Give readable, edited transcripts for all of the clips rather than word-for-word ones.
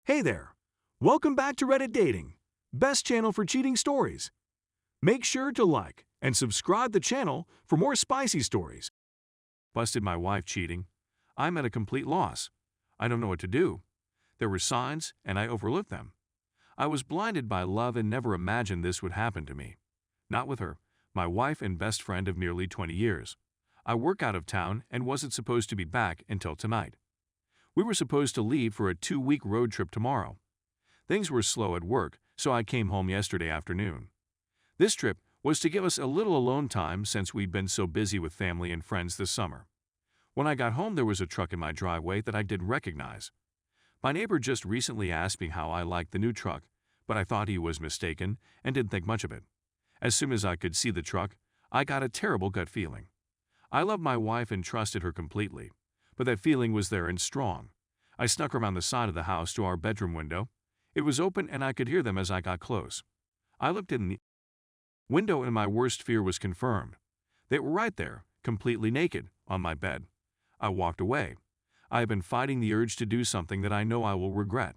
Hey there! Welcome back to Reddit Dating, best channel for cheating stories. Make sure to like and subscribe the channel for more spicy stories. Busted my wife cheating. I'm at a complete loss. I don't know what to do. There were signs, and I overlooked them. I was blinded by love and never imagined this would happen to me. Not with her, my wife and best friend of nearly 20 years. I work out of town and wasn't supposed to be back until tonight. We were supposed to leave for a 2-week road trip tomorrow. Things were slow at work, so I came home yesterday afternoon. This trip was to give us a little alone time since we'd been so busy with family and friends this summer. When I got home, there was a truck in my driveway that I didn't recognize. My neighbor just recently asked me how I liked the new truck, but I thought he was mistaken and didn't think much of it. As soon as I could see the truck, I got a terrible gut feeling. I love my wife and trusted her completely, but that feeling was there and strong. I snuck around the side of the house to our bedroom window. It was open and I could hear them as I got close. I looked in the window and my worst fear was confirmed. They were right there, completely naked, on my bed. I walked away. I have been fighting the urge to do something that I know I will regret.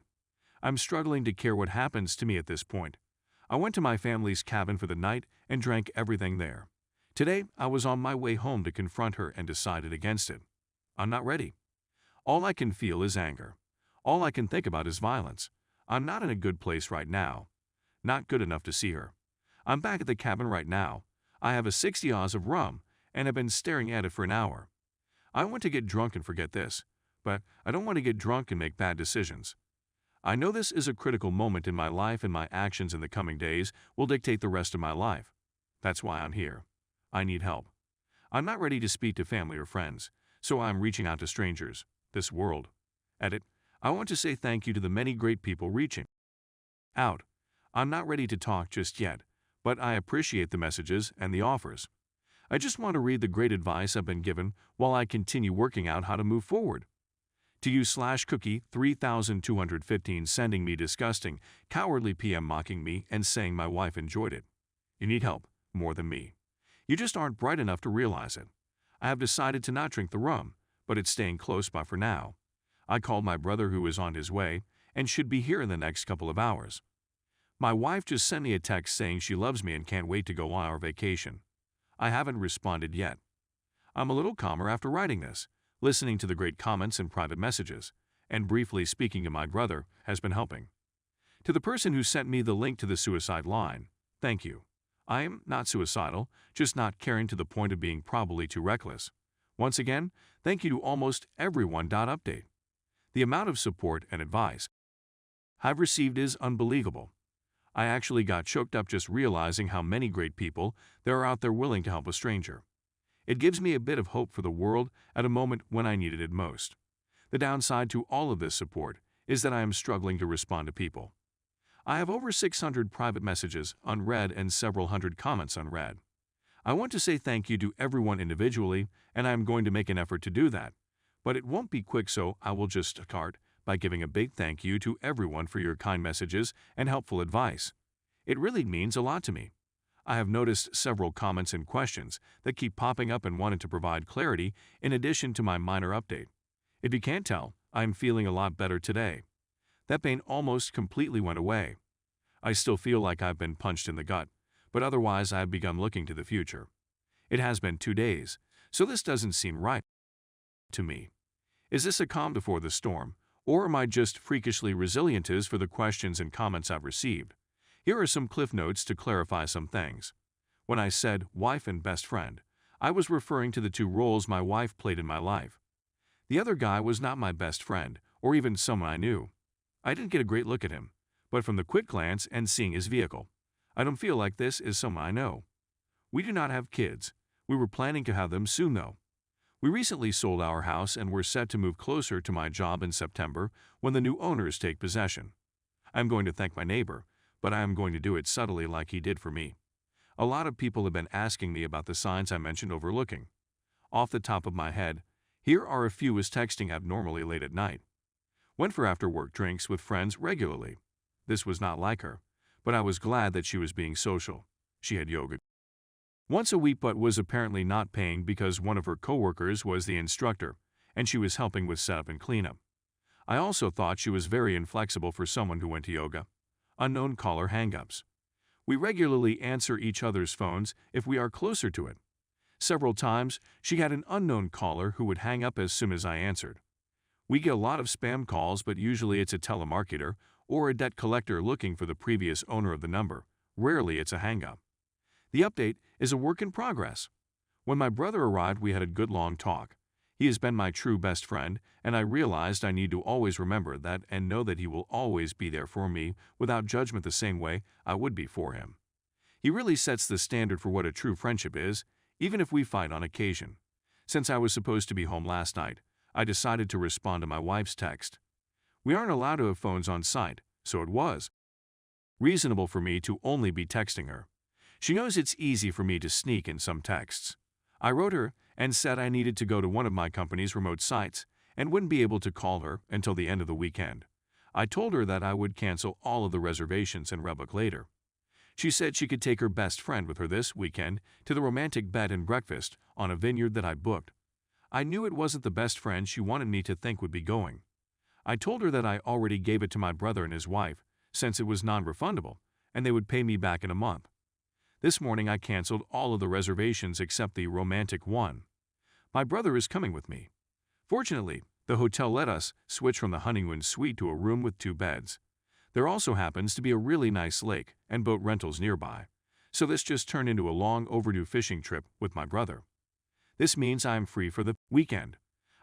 I'm struggling to care what happens to me at this point. I went to my family's cabin for the night and drank everything there. Today, I was on my way home to confront her and decided against it. I'm not ready. All I can feel is anger. All I can think about is violence. I'm not in a good place right now. Not good enough to see her. I'm back at the cabin right now. I have a 60 oz of rum and have been staring at it for an hour. I want to get drunk and forget this, but I don't want to get drunk and make bad decisions. I know this is a critical moment in my life and my actions in the coming days will dictate the rest of my life. That's why I'm here. I need help. I'm not ready to speak to family or friends, so I'm reaching out to strangers, this world. Edit. I want to say thank you to the many great people reaching out. I'm not ready to talk just yet, but I appreciate the messages and the offers. I just want to read the great advice I've been given while I continue working out how to move forward. To you /cookie 3215 sending me disgusting, cowardly PM mocking me and saying my wife enjoyed it. You need help, more than me. You just aren't bright enough to realize it. I have decided to not drink the rum, but it's staying close by for now. I called my brother who is on his way and should be here in the next couple of hours. My wife just sent me a text saying she loves me and can't wait to go on our vacation. I haven't responded yet. I'm a little calmer after writing this. Listening to the great comments and private messages, and briefly speaking to my brother has been helping. To the person who sent me the link to the suicide line, thank you. I am not suicidal, just not caring to the point of being probably too reckless. Once again, thank you to almost everyone. Update. The amount of support and advice I've received is unbelievable. I actually got choked up just realizing how many great people there are out there willing to help a stranger. It gives me a bit of hope for the world at a moment when I needed it most. The downside to all of this support is that I am struggling to respond to people. I have over 600 private messages unread and several hundred comments unread. I want to say thank you to everyone individually, and I am going to make an effort to do that. But it won't be quick, so I will just start by giving a big thank you to everyone for your kind messages and helpful advice. It really means a lot to me. I have noticed several comments and questions that keep popping up and wanted to provide clarity in addition to my minor update. If you can't tell, I am feeling a lot better today. That pain almost completely went away. I still feel like I've been punched in the gut, but otherwise I have begun looking to the future. It has been 2 days, so this doesn't seem right to me. Is this a calm before the storm, or am I just freakishly resilient as for the questions and comments I've received? Here are some cliff notes to clarify some things. When I said wife and best friend, I was referring to the 2 roles my wife played in my life. The other guy was not my best friend, or even someone I knew. I didn't get a great look at him, but from the quick glance and seeing his vehicle, I don't feel like this is someone I know. We do not have kids. We were planning to have them soon though. We recently sold our house and were set to move closer to my job in September when the new owners take possession. I'm going to thank my neighbor, but I am going to do it subtly like he did for me. A lot of people have been asking me about the signs I mentioned overlooking. Off the top of my head, here are a few. Is texting abnormally late at night. Went for after-work drinks with friends regularly. This was not like her, but I was glad that she was being social. She had yoga once a week but was apparently not paying because one of her coworkers was the instructor, and she was helping with setup and cleanup. I also thought she was very inflexible for someone who went to yoga. Unknown caller hangups. We regularly answer each other's phones if we are closer to it. Several times, she had an unknown caller who would hang up as soon as I answered. We get a lot of spam calls, but usually it's a telemarketer or a debt collector looking for the previous owner of the number. Rarely it's a hang-up. The update is a work in progress. When my brother arrived, we had a good long talk. He has been my true best friend, and I realized I need to always remember that and know that he will always be there for me without judgment the same way I would be for him. He really sets the standard for what a true friendship is, even if we fight on occasion. Since I was supposed to be home last night, I decided to respond to my wife's text. We aren't allowed to have phones on site, so it was reasonable for me to only be texting her. She knows it's easy for me to sneak in some texts. I wrote her and said I needed to go to one of my company's remote sites and wouldn't be able to call her until the end of the weekend. I told her that I would cancel all of the reservations and rebook later. She said she could take her best friend with her this weekend to the romantic bed and breakfast on a vineyard that I booked. I knew it wasn't the best friend she wanted me to think would be going. I told her that I already gave it to my brother and his wife, since it was non-refundable, and they would pay me back in a month. This morning I canceled all of the reservations except the romantic one. My brother is coming with me. Fortunately, the hotel let us switch from the honeymoon suite to a room with 2 beds. There also happens to be a really nice lake and boat rentals nearby, so this just turned into a long overdue fishing trip with my brother. This means I am free for the weekend.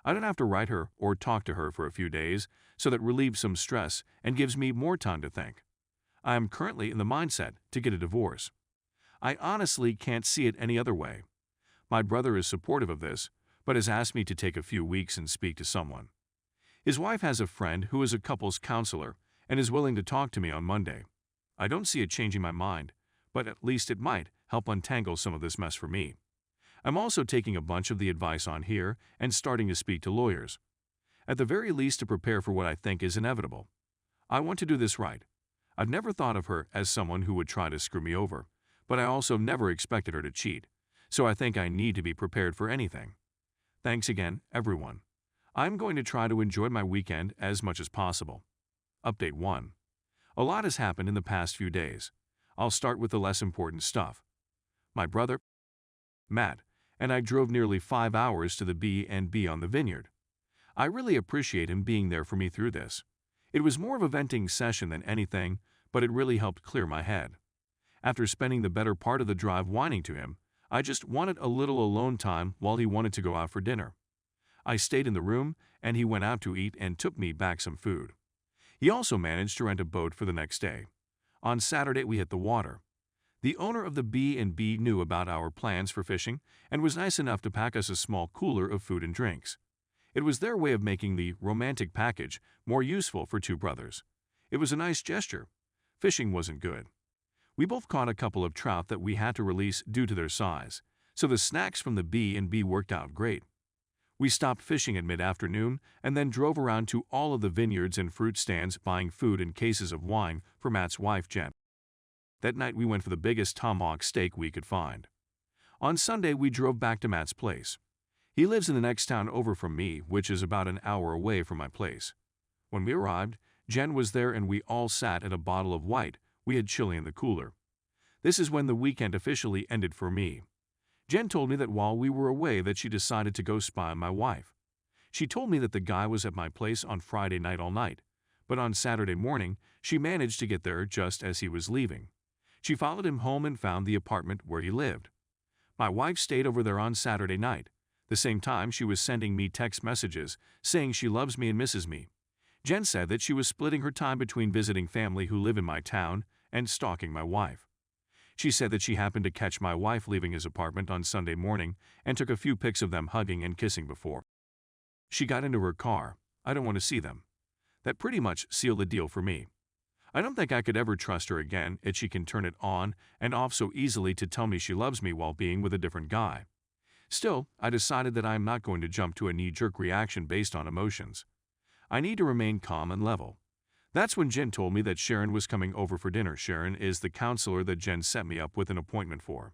I don't have to write her or talk to her for a few days, so that relieves some stress and gives me more time to think. I am currently in the mindset to get a divorce. I honestly can't see it any other way. My brother is supportive of this, but has asked me to take a few weeks and speak to someone. His wife has a friend who is a couples counselor and is willing to talk to me on Monday. I don't see it changing my mind, but at least it might help untangle some of this mess for me. I'm also taking a bunch of the advice on here and starting to speak to lawyers. At the very least to prepare for what I think is inevitable. I want to do this right. I've never thought of her as someone who would try to screw me over, but I also never expected her to cheat, so I think I need to be prepared for anything. Thanks again, everyone. I'm going to try to enjoy my weekend as much as possible. Update 1. A lot has happened in the past few days. I'll start with the less important stuff. My brother, Matt, and I drove nearly 5 hours to the B&B on the vineyard. I really appreciate him being there for me through this. It was more of a venting session than anything, but it really helped clear my head. After spending the better part of the drive whining to him, I just wanted a little alone time while he wanted to go out for dinner. I stayed in the room, and he went out to eat and took me back some food. He also managed to rent a boat for the next day. On Saturday, we hit the water. The owner of the B&B knew about our plans for fishing and was nice enough to pack us a small cooler of food and drinks. It was their way of making the romantic package more useful for 2 brothers. It was a nice gesture. Fishing wasn't good. We both caught a couple of trout that we had to release due to their size, so the snacks from the B&B worked out great. We stopped fishing at mid-afternoon and then drove around to all of the vineyards and fruit stands buying food and cases of wine for Matt's wife, Jen. That night we went for the biggest tomahawk steak we could find. On Sunday we drove back to Matt's place. He lives in the next town over from me, which is about an hour away from my place. When we arrived, Jen was there and we all sat at a bottle of white we had chili in the cooler. This is when the weekend officially ended for me. Jen told me that while we were away that she decided to go spy on my wife. She told me that the guy was at my place on Friday night all night, but on Saturday morning she managed to get there just as he was leaving. She followed him home and found the apartment where he lived. My wife stayed over there on Saturday night. The same time she was sending me text messages saying she loves me and misses me. Jen said that she was splitting her time between visiting family who live in my town and stalking my wife. She said that she happened to catch my wife leaving his apartment on Sunday morning and took a few pics of them hugging and kissing before she got into her car. I don't want to see them. That pretty much sealed the deal for me. I don't think I could ever trust her again if she can turn it on and off so easily to tell me she loves me while being with a different guy. Still, I decided that I am not going to jump to a knee-jerk reaction based on emotions. I need to remain calm and level. That's when Jen told me that Sharon was coming over for dinner. Sharon is the counselor that Jen set me up with an appointment for.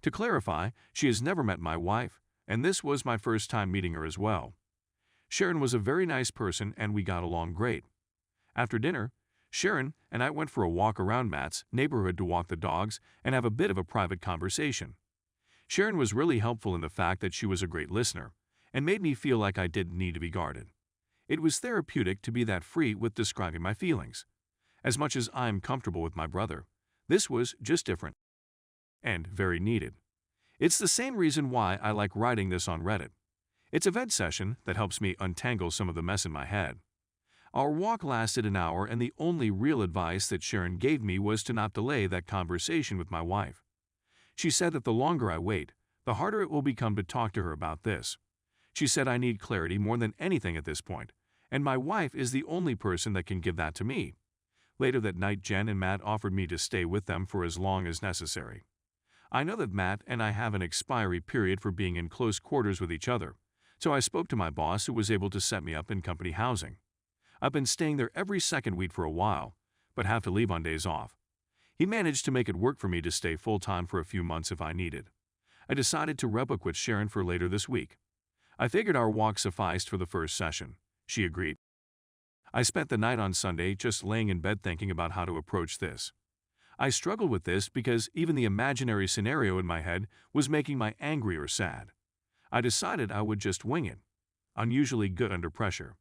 To clarify, she has never met my wife, and this was my first time meeting her as well. Sharon was a very nice person and we got along great. After dinner, Sharon and I went for a walk around Matt's neighborhood to walk the dogs and have a bit of a private conversation. Sharon was really helpful in the fact that she was a great listener and made me feel like I didn't need to be guarded. It was therapeutic to be that free with describing my feelings. As much as I'm comfortable with my brother, this was just different and very needed. It's the same reason why I like writing this on Reddit. It's a vent session that helps me untangle some of the mess in my head. Our walk lasted an hour and the only real advice that Sharon gave me was to not delay that conversation with my wife. She said that the longer I wait, the harder it will become to talk to her about this. She said I need clarity more than anything at this point, and my wife is the only person that can give that to me. Later that night, Jen and Matt offered me to stay with them for as long as necessary. I know that Matt and I have an expiry period for being in close quarters with each other, so I spoke to my boss who was able to set me up in company housing. I've been staying there every second week for a while, but have to leave on days off. He managed to make it work for me to stay full-time for a few months if I needed. I decided to rebook with Sharon for later this week. I figured our walk sufficed for the first session. She agreed. I spent the night on Sunday just laying in bed thinking about how to approach this. I struggled with this because even the imaginary scenario in my head was making me angry or sad. I decided I would just wing it. Unusually good under pressure.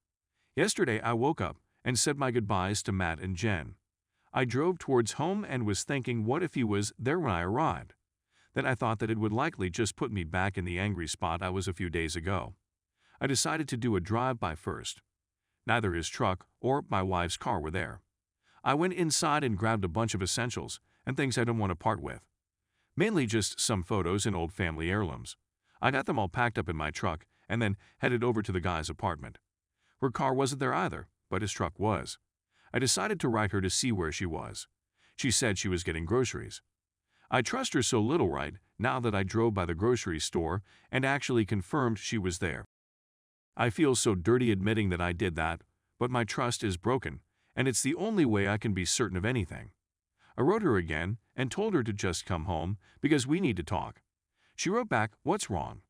Yesterday I woke up and said my goodbyes to Matt and Jen. I drove towards home and was thinking what if he was there when I arrived. Then I thought that it would likely just put me back in the angry spot I was a few days ago. I decided to do a drive-by first. Neither his truck or my wife's car were there. I went inside and grabbed a bunch of essentials and things I don't want to part with. Mainly just some photos and old family heirlooms. I got them all packed up in my truck and then headed over to the guy's apartment. Her car wasn't there either, but his truck was. I decided to write her to see where she was. She said she was getting groceries. I trust her so little right now that I drove by the grocery store and actually confirmed she was there. I feel so dirty admitting that I did that, but my trust is broken, and it's the only way I can be certain of anything. I wrote her again and told her to just come home because we need to talk. She wrote back, "What's wrong?"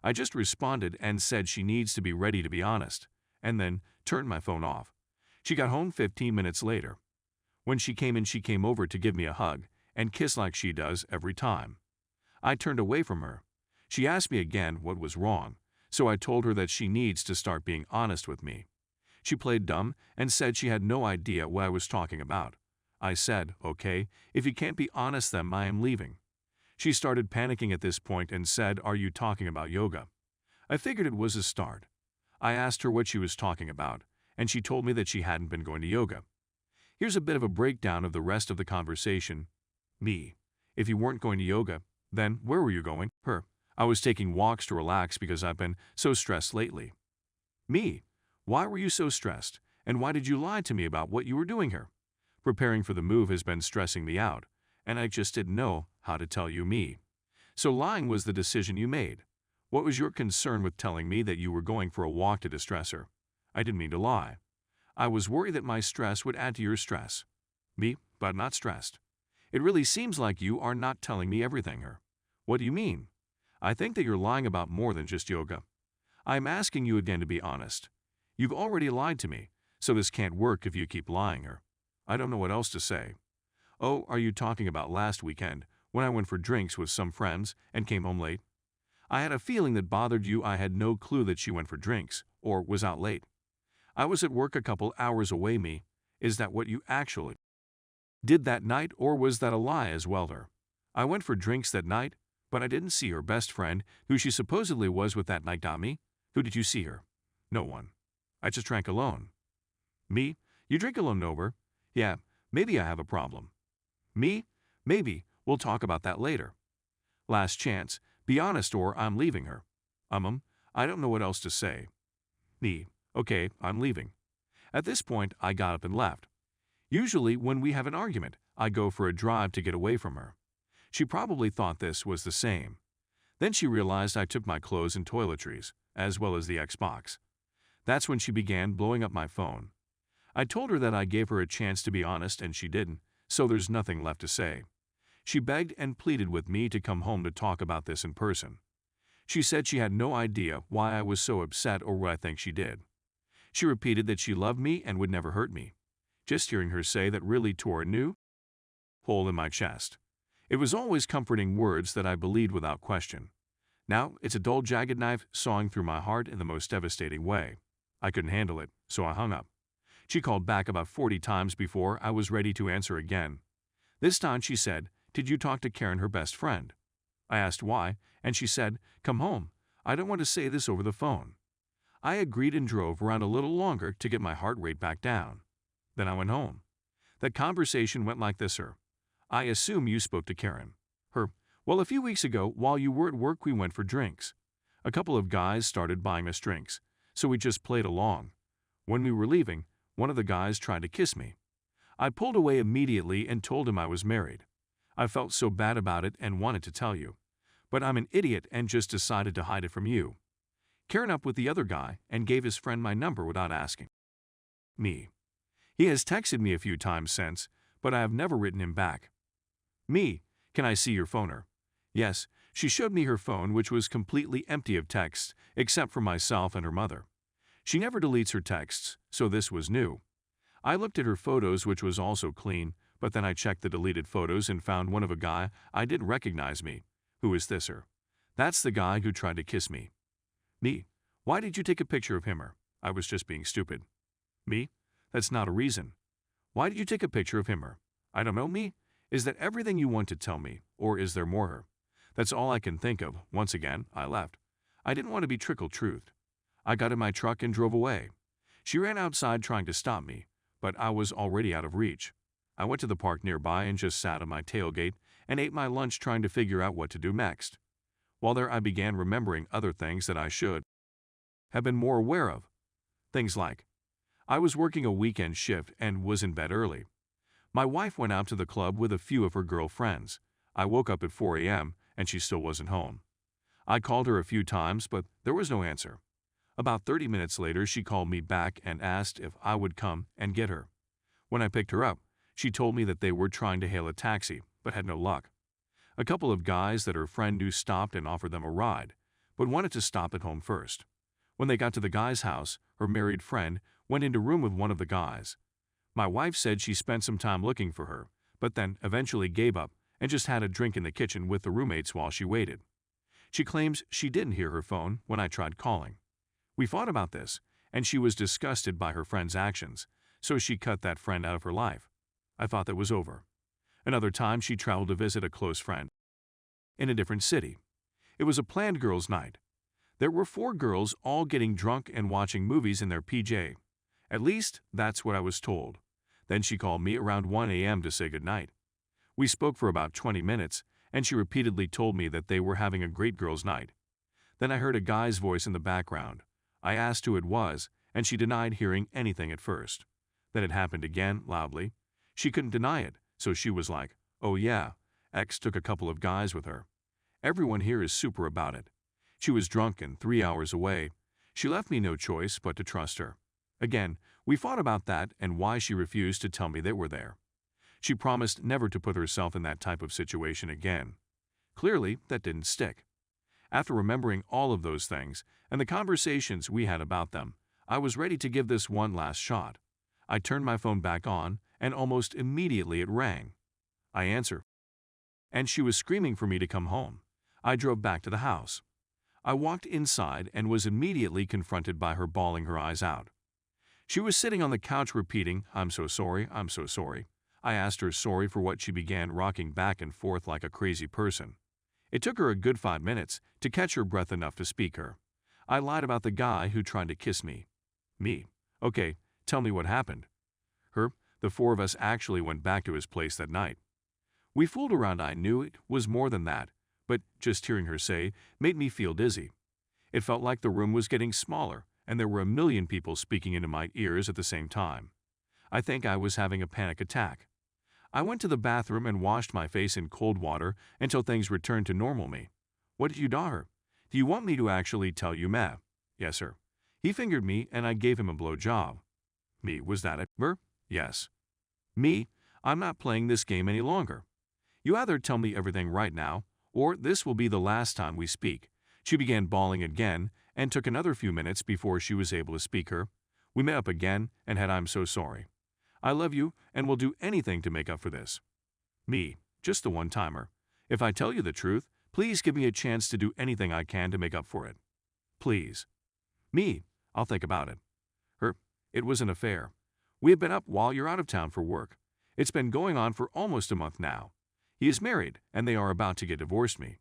I just responded and said she needs to be ready to be honest, and then turned my phone off. She got home 15 minutes later. When she came in, she came over to give me a hug and kiss like she does every time. I turned away from her. She asked me again what was wrong, so I told her that she needs to start being honest with me. She played dumb and said she had no idea what I was talking about. I said, "Okay, if you can't be honest then I am leaving." She started panicking at this point and said, "Are you talking about yoga?" I figured it was a start. I asked her what she was talking about, and she told me that she hadn't been going to yoga. Here's a bit of a breakdown of the rest of the conversation. Me: "If you weren't going to yoga, then where were you going?" Her: "I was taking walks to relax because I've been so stressed lately." Me: "Why were you so stressed, and why did you lie to me about what you were doing here?" Preparing for the move has been stressing me out, and I just didn't know how to tell you. Me: "So lying was the decision you made. What was your concern with telling me that you were going for a walk to distress her?" I didn't mean to lie. I was worried that my stress would add to your stress. Me: "But not stressed." It really seems like you are not telling me everything. Her: "What do you mean?" I think that you're lying about more than just yoga. I'm asking you again to be honest. You've already lied to me, so this can't work if you keep lying. Her: "I don't know what else to say." Oh, are you talking about last weekend when I went for drinks with some friends and came home late? I had a feeling that bothered you. I had no clue that she went for drinks or was out late. I was at work a couple hours away. Me: "Is that what you actually did that night, or was that a lie as well?" Her: "I went for drinks that night, but I didn't see her best friend, who she supposedly was with that night." Me: "Who did you see her?" "No one. I just drank alone." Me: "You drink alone over?" "Yeah, maybe I have a problem." Me: "Maybe. We'll talk about that later." Last chance. Be honest or I'm leaving. Her: I don't know what else to say." Me: "Okay, I'm leaving." At this point, I got up and left. Usually, when we have an argument, I go for a drive to get away from her. She probably thought this was the same. Then she realized I took my clothes and toiletries, as well as the Xbox. That's when she began blowing up my phone. I told her that I gave her a chance to be honest and she didn't, so there's nothing left to say. She begged and pleaded with me to come home to talk about this in person. She said she had no idea why I was so upset or what I think she did. She repeated that she loved me and would never hurt me. Just hearing her say that really tore a new hole in my chest. It was always comforting words that I believed without question. Now it's a dull, jagged knife sawing through my heart in the most devastating way. I couldn't handle it, so I hung up. She called back about 40 times before I was ready to answer again. This time she said, "Did you talk to Karen, her best friend?" I asked why, and she said, "Come home. I don't want to say this over the phone." I agreed and drove around a little longer to get my heart rate back down. Then I went home. That conversation went like this, sir. "I assume you spoke to Karen." Her, "Well, a few weeks ago, while you were at work, we went for drinks. A couple of guys started buying us drinks, so we just played along. When we were leaving, one of the guys tried to kiss me. I pulled away immediately and told him I was married. I felt so bad about it and wanted to tell you, but I'm an idiot and just decided to hide it from you. Karen up with the other guy and gave his friend my number without asking me. He has texted me a few times since, but I have never written him back. Me, can I see your phoner? Yes, she showed me her phone, which was completely empty of texts, except for myself and her mother. She never deletes her texts, so this was new. I looked at her photos, which was also clean, but then I checked the deleted photos and found one of a guy I didn't recognize me. Who is this, sir? That's the guy who tried to kiss me. Me, why did you take a picture of him, or? I was just being stupid. Me, that's not a reason. Why did you take a picture of him, or? I don't know. Me, is that everything you want to tell me, or is there more, her? That's all I can think of. Once again, I left. I didn't want to be trickle-truthed. I got in my truck and drove away. She ran outside trying to stop me, but I was already out of reach. I went to the park nearby and just sat on my tailgate and ate my lunch trying to figure out what to do next. While there, I began remembering other things that I should have been more aware of. Things like, I was working a weekend shift and was in bed early. My wife went out to the club with a few of her girlfriends. I woke up at 4 a.m. and she still wasn't home. I called her a few times, but there was no answer. About 30 minutes later, she called me back and asked if I would come and get her. When I picked her up, she told me that they were trying to hail a taxi, but had no luck. A couple of guys that her friend knew stopped and offered them a ride, but wanted to stop at home first. When they got to the guy's house, her married friend went into a room with one of the guys. My wife said she spent some time looking for her, but then eventually gave up and just had a drink in the kitchen with the roommates while she waited. She claims she didn't hear her phone when I tried calling. We fought about this, and she was disgusted by her friend's actions, so she cut that friend out of her life. I thought that was over. Another time, she traveled to visit a close friend in a different city. It was a planned girls' night. There were 4 girls all getting drunk and watching movies in their PJ. At least, that's what I was told. Then she called me around 1 a.m. to say goodnight. We spoke for about 20 minutes, and she repeatedly told me that they were having a great girls' night. Then I heard a guy's voice in the background. I asked who it was, and she denied hearing anything at first. Then it happened again, loudly. She couldn't deny it, so she was like, "Oh yeah, X took a couple of guys with her. Everyone here is super about it. She was drunk and 3 hours away. She left me no choice but to trust her." Again, we fought about that and why she refused to tell me they were there. She promised never to put herself in that type of situation again. Clearly, that didn't stick. After remembering all of those things and the conversations we had about them, I was ready to give this one last shot. I turned my phone back on, and almost immediately it rang. I answered, and she was screaming for me to come home. I drove back to the house. I walked inside and was immediately confronted by her bawling her eyes out. She was sitting on the couch repeating, "I'm so sorry, I'm so sorry." I asked her sorry for what. She began rocking back and forth like a crazy person. It took her a good 5 minutes to catch her breath enough to speak her. I lied about the guy who tried to kiss me. Me, okay, tell me what happened. Her, the 4 of us actually went back to his place that night. We fooled around. I knew it was more than that, but just hearing her say made me feel dizzy. It felt like the room was getting smaller and there were a million people speaking into my ears at the same time. I think I was having a panic attack. I went to the bathroom and washed my face in cold water until things returned to normal me. "What did you do, her? Do you want me to actually tell you, ma?" "Yes, sir." He fingered me and I gave him a blow job. Me, was that it, her? Yes. Me, I'm not playing this game any longer. You either tell me everything right now, or this will be the last time we speak. She began bawling again and took another few minutes before she was able to speak her. We met up again and had "I'm so sorry. I love you and will do anything to make up for this." Me, just the one-timer. If I tell you the truth, please give me a chance to do anything I can to make up for it. Please. Me, I'll think about it. Her, it was an affair. We have been up while you're out of town for work. It's been going on for almost a month now. He is married and they are about to get divorced. Me.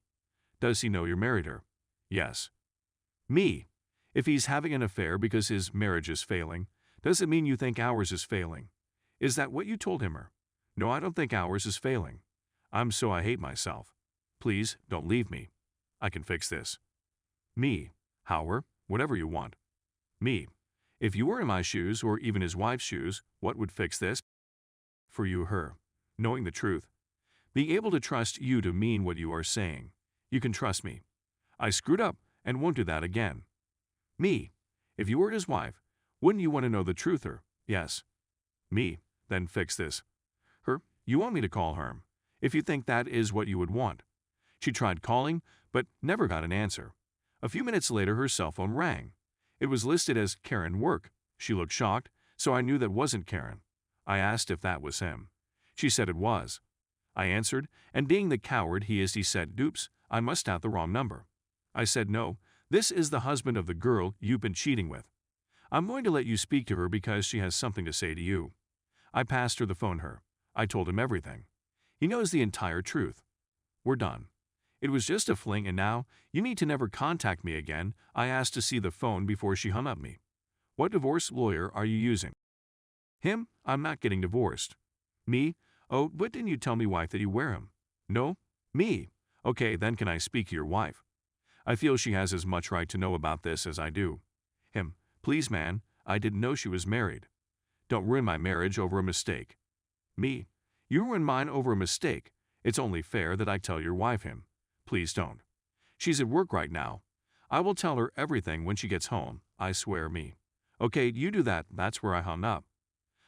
Does he know you're married her? Yes. Me, if he's having an affair because his marriage is failing, does it mean you think ours is failing? Is that what you told him? Her? No, I don't think ours is failing. I hate myself. Please, don't leave me. I can fix this. Me, Howard, whatever you want. Me, if you were in my shoes or even his wife's shoes, what would fix this? For you, her, knowing the truth. Being able to trust you to mean what you are saying. You can trust me. I screwed up and won't do that again. Me, if you were his wife, wouldn't you want to know the truth? Her? Yes. Me, then fix this. Her, you want me to call her, if you think that is what you would want. She tried calling, but never got an answer. A few minutes later, her cell phone rang. It was listed as Karen Work. She looked shocked, so I knew that wasn't Karen. I asked if that was him. She said it was. I answered, and being the coward he is, he said, "Doops, I must have the wrong number." I said, "No, this is the husband of the girl you've been cheating with. I'm going to let you speak to her because she has something to say to you." I passed her the phone. Her. I told him everything. He knows the entire truth. We're done. It was just a fling and now you need to never contact me again. I asked to see the phone before she hung up me. What divorce lawyer are you using? Him, I'm not getting divorced. Me, oh, but didn't you tell me, wife, that you wear him? No. Me, okay, then can I speak to your wife? I feel she has as much right to know about this as I do. Him, please man, I didn't know she was married. Don't ruin my marriage over a mistake. Me, you ruined mine over a mistake. It's only fair that I tell your wife. Him, please don't. She's at work right now. I will tell her everything when she gets home, I swear. Me. Okay, you do that. That's where I hung up.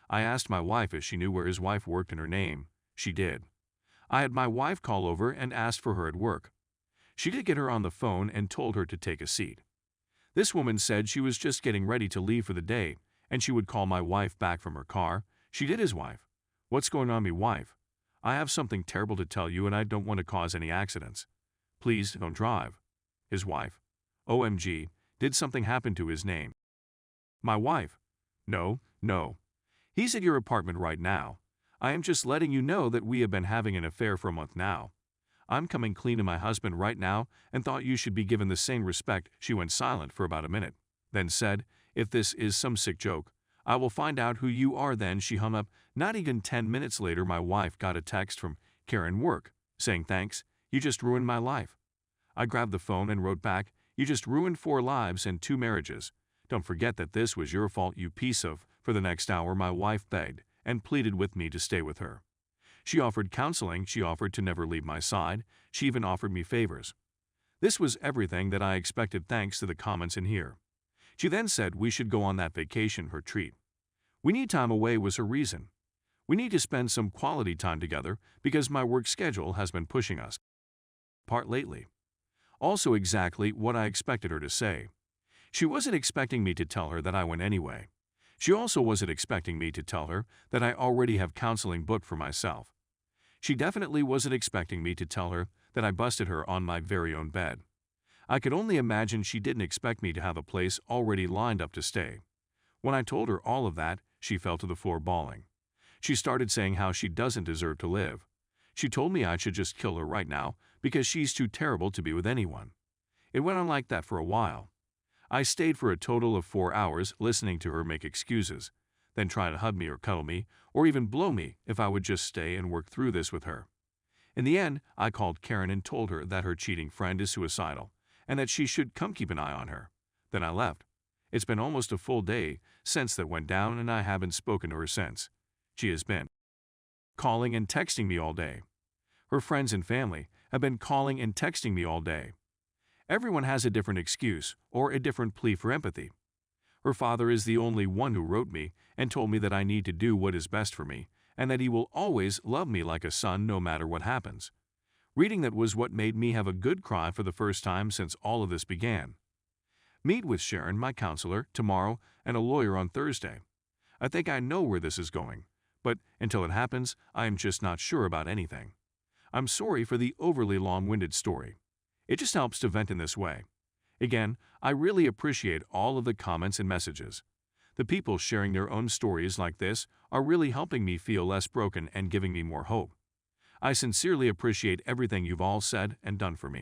I asked my wife if she knew where his wife worked in her name. She did. I had my wife call over and asked for her at work. She did get her on the phone and told her to take a seat. This woman said she was just getting ready to leave for the day and she would call my wife back from her car. She did. His wife. What's going on, me wife? I have something terrible to tell you and I don't want to cause any accidents. Please don't drive. His wife. OMG, did something happen to his name? My wife. No. He's at your apartment right now. I am just letting you know that we have been having an affair for a month now. I'm coming clean to my husband right now and thought you should be given the same respect. She went silent for about a minute, then said, "If this is some sick joke, I will find out who you are." Then she hung up. Not even 10 minutes later, my wife got a text from Karen Work saying, "Thanks, you just ruined my life." I grabbed the phone and wrote back, "You just ruined 4 lives and 2 marriages. Don't forget that this was your fault, you piece of." For the next hour, my wife begged and pleaded with me to stay with her. She offered counseling, she offered to never leave my side, she even offered me favors. This was everything that I expected thanks to the comments in here. She then said we should go on that vacation, her treat. We need time away was her reason. We need to spend some quality time together because my work schedule has been pushing us apart lately. Also exactly what I expected her to say. She wasn't expecting me to tell her that I went anyway. She also wasn't expecting me to tell her that I already have counseling booked for myself. She definitely wasn't expecting me to tell her that I busted her on my very own bed. I could only imagine she didn't expect me to have a place already lined up to stay. When I told her all of that, she fell to the floor bawling. She started saying how she doesn't deserve to live. She told me I should just kill her right now because she's too terrible to be with anyone. It went on like that for a while. I stayed for a total of 4 hours listening to her make excuses, then try to hug me or cuddle me or even blow me if I would just stay and work through this with her. In the end, I called Karen and told her that her cheating friend is suicidal and that she should come keep an eye on her. Then I left. It's been almost a full day since that went down and I haven't spoken to her since. She has been calling and texting me all day. Her friends and family have been calling and texting me all day. Everyone has a different excuse or a different plea for empathy. Her father is the only one who wrote me and told me that I need to do what is best for me and that he will always love me like a son no matter what happens. Reading that was what made me have a good cry for the first time since all of this began. Meet with Sharon, my counselor, tomorrow and a lawyer on Thursday. I think I know where this is going, but until it happens, I am just not sure about anything. I'm sorry for the overly long-winded story. It just helps to vent in this way. Again, I really appreciate all of the comments and messages. The people sharing their own stories like this are really helping me feel less broken and giving me more hope. I sincerely appreciate everything you've all said and done for me.